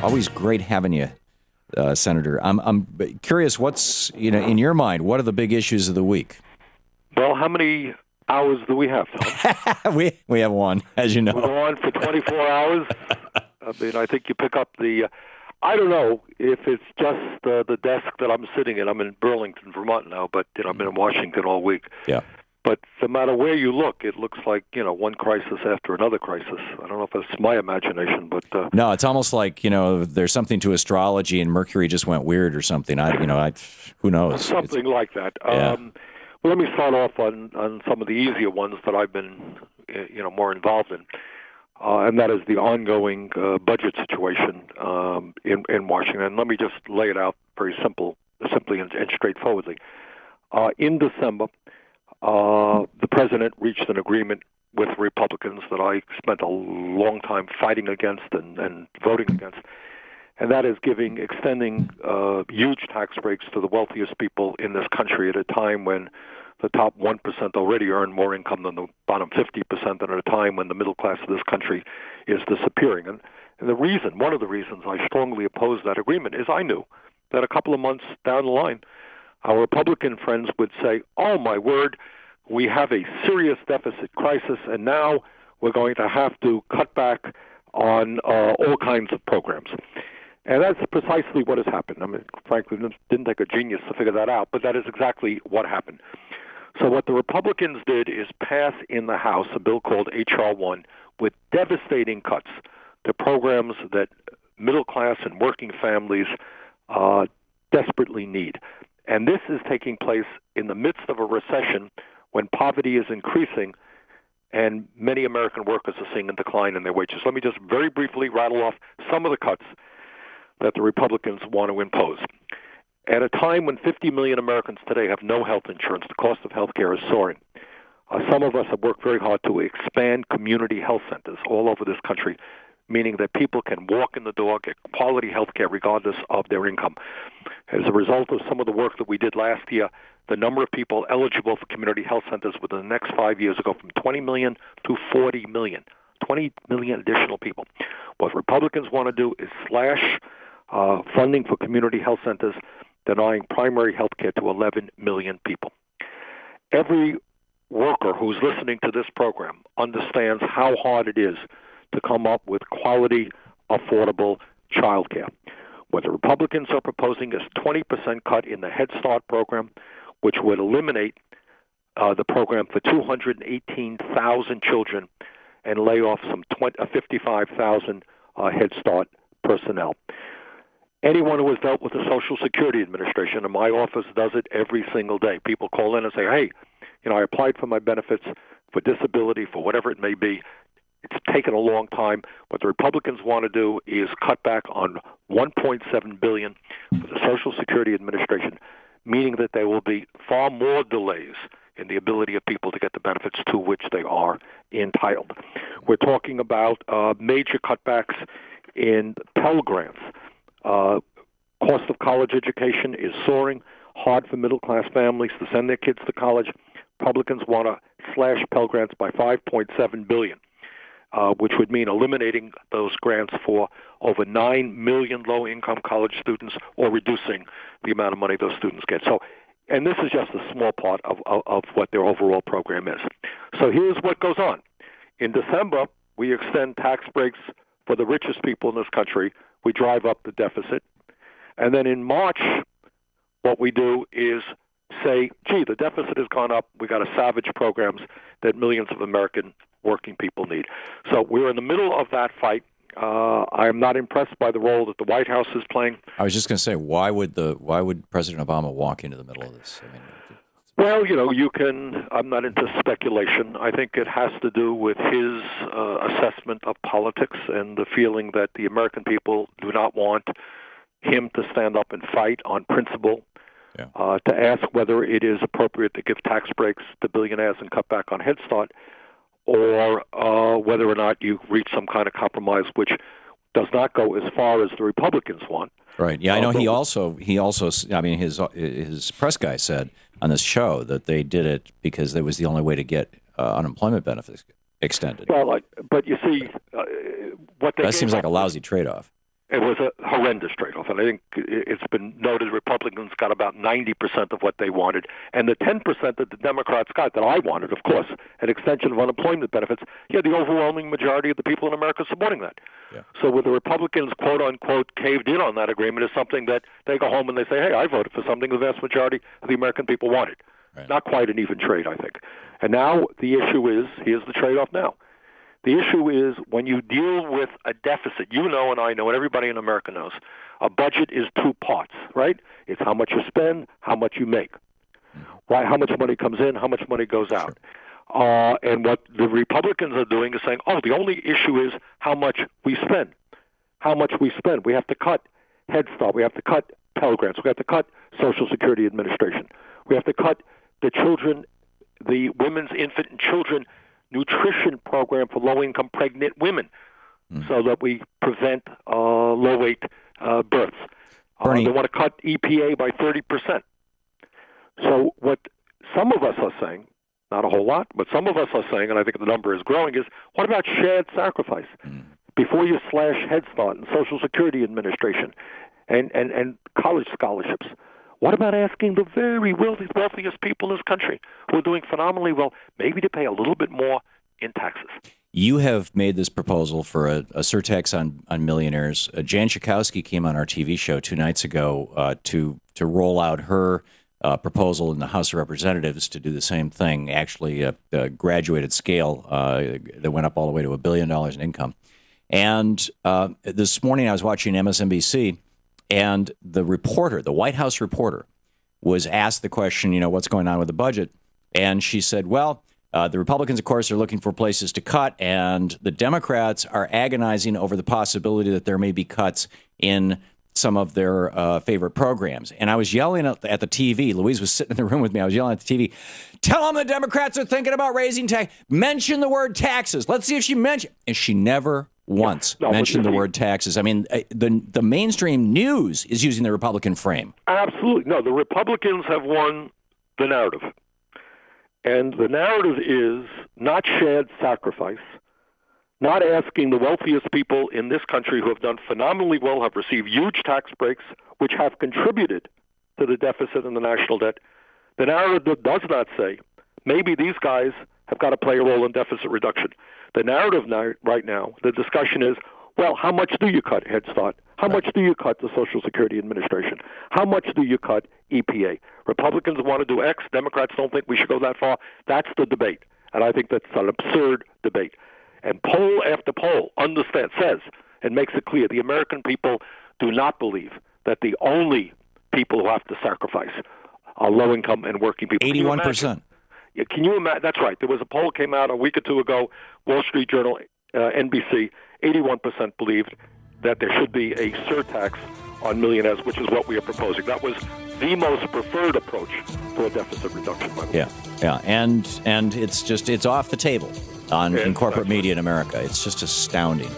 Always great having you, Senator. I'm curious, what's, in your mind, what are the big issues of the week? Well, how many hours do we have, Tom? we have one, as you know. We're on for 24 hours. I mean, I think you pick up the... I don't know if it's just the desk that I'm sitting in. I'm in Burlington, Vermont now, but I've been in Washington all week. Yeah. But no matter where you look, it looks like, one crisis after another crisis. I don't know if that's my imagination, but... No, it's almost like, there's something to astrology and Mercury just went weird or something. Who knows? Something like that. Yeah. Well, let me start off on some of the easier ones that I've been, more involved in. And that is the ongoing budget situation in Washington. Let me just lay it out very simply and straightforwardly. In December, the president reached an agreement with Republicans that I spent a long time fighting against and voting against, and that is extending huge tax breaks to the wealthiest people in this country at a time when the top 1% already earn more income than the bottom 50%, and at a time when the middle class of this country is disappearing. And one of the reasons I strongly oppose that agreement is I knew that a couple of months down the line, our Republican friends would say, oh, my word, we have a serious deficit crisis, and now we're going to have to cut back on all kinds of programs. And that's precisely what has happened. I mean, frankly, it didn't take a genius to figure that out, but that is exactly what happened. So what the Republicans did is pass in the House a bill called H.R. 1 with devastating cuts to programs that middle-class and working families desperately need. And this is taking place in the midst of a recession when poverty is increasing and many American workers are seeing a decline in their wages. Let me just very briefly rattle off some of the cuts that the Republicans want to impose. At a time when 50 million Americans today have no health insurance, the cost of health care is soaring. Some of us have worked very hard to expand community health centers all over this country, meaning that people can walk in the door, get quality health care regardless of their income. As a result of some of the work that we did last year, the number of people eligible for community health centers within the next 5 years will go from 20 million to 40 million. 20 million additional people. What Republicans want to do is slash funding for community health centers, denying primary health care to 11 million people. Every worker who's listening to this program understands how hard it is to come up with quality, affordable child care. What the Republicans are proposing is 20% cut in the Head Start program, which would eliminate the program for 218,000 children and lay off some 55,000 Head Start personnel. Anyone who has dealt with the Social Security Administration, and my office does it every single day. People call in and say, hey, I applied for my benefits for disability, for whatever it may be. It's taken a long time. What the Republicans want to do is cut back on $1.7 billion for the Social Security Administration, meaning that there will be far more delays in the ability of people to get the benefits to which they are entitled. We're talking about major cutbacks in Pell Grants. Cost of college education is soaring, hard for middle-class families to send their kids to college. Republicans want to slash Pell Grants by $5.7 billion, which would mean eliminating those grants for over 9 million low-income college students or reducing the amount of money those students get. So, and this is just a small part of what their overall program is. So here's what goes on. In December, we extend tax breaks for the richest people in this country. We drive up the deficit. And then in March, what we do is say, gee, the deficit has gone up. We got to savage programs that millions of American working people need. So we're in the middle of that fight. I am not impressed by the role that the White House is playing. I was just going to say, why would President Obama walk into the middle of this? I mean, well, I'm not into speculation. I think it has to do with his assessment of politics and the feeling that the American people do not want him to stand up and fight on principle, to ask whether it is appropriate to give tax breaks to billionaires and cut back on Head Start, or whether or not you reach some kind of compromise which does not go as far as the Republicans want. Right. Yeah, I know. He also. I mean, his press guy said on this show that they did it because that was the only way to get unemployment benefits extended. Well, but you see, what they that seems like a lousy trade-off. It was a horrendous trade-off, and I think it's been noted Republicans got about 90% of what they wanted, and the 10% that the Democrats got that I wanted, of course, an extension of unemployment benefits, you had the overwhelming majority of the people in America supporting that. Yeah. So with the Republicans, quote-unquote, caved in on that agreement is something that they go home and they say, hey, I voted for something the vast majority of the American people wanted. Right. Not quite an even trade, I think. And now the issue is, here's the trade-off now. The issue is when you deal with a deficit, you know and I know and everybody in America knows, a budget is two parts, right? It's how much you spend, how much you make, right? How much money comes in, how much money goes out. Sure. And what the Republicans are doing is saying, the only issue is how much we spend. How much we spend. We have to cut Head Start. We have to cut Pell Grants. We have to cut Social Security Administration. We have to cut the children, the women's, infant, and children nutrition program for low-income pregnant women so that we prevent low-weight births. They want to cut EPA by 30%. So what some of us are saying, not a whole lot, but some of us are saying, and I think the number is growing, is what about shared sacrifice? Before you slash Head Start and Social Security Administration and college scholarships, what about asking the very wealthiest people in this country who are doing phenomenally well, maybe to pay a little bit more in taxes? You have made this proposal for a surtax on millionaires. Jan Schakowsky came on our TV show 2 nights ago to roll out her proposal in the House of Representatives to do the same thing, actually a graduated scale that went up all the way to $1 billion in income. And this morning I was watching MSNBC, and the reporter, the White House reporter, was asked the question, what's going on with the budget? And she said, well, the Republicans, of course, are looking for places to cut, and the Democrats are agonizing over the possibility that there may be cuts in some of their favorite programs. And I was yelling at the TV. Louise was sitting in the room with me. I was yelling at the TV. Tell them the Democrats are thinking about raising tax. Mention the word taxes. Let's see if she mentioned. And she never once mentioned the word taxes. I mean, the mainstream news is using the Republican frame. Absolutely. No, the Republicans have won the narrative. And the narrative is not shared sacrifice, not asking the wealthiest people in this country who have done phenomenally well, have received huge tax breaks, which have contributed to the deficit and the national debt. The narrative does not say, maybe these guys have got to play a role in deficit reduction. The narrative right now, the discussion is, well, how much do you cut Head Start? How much do you cut the Social Security Administration? How much do you cut EPA? Republicans want to do X. Democrats don't think we should go that far. That's the debate. And I think that's an absurd debate. And poll after poll says and makes it clear the American people do not believe that the only people who have to sacrifice are low-income and working people. 81%. Can you imagine? That's right. There was a poll came out a week or two ago, Wall Street Journal, NBC, 81% believed that there should be a surtax on millionaires, which is what we are proposing. That was the most preferred approach to a deficit reduction. Yeah, and it's off the table in corporate media in America. It's just astounding.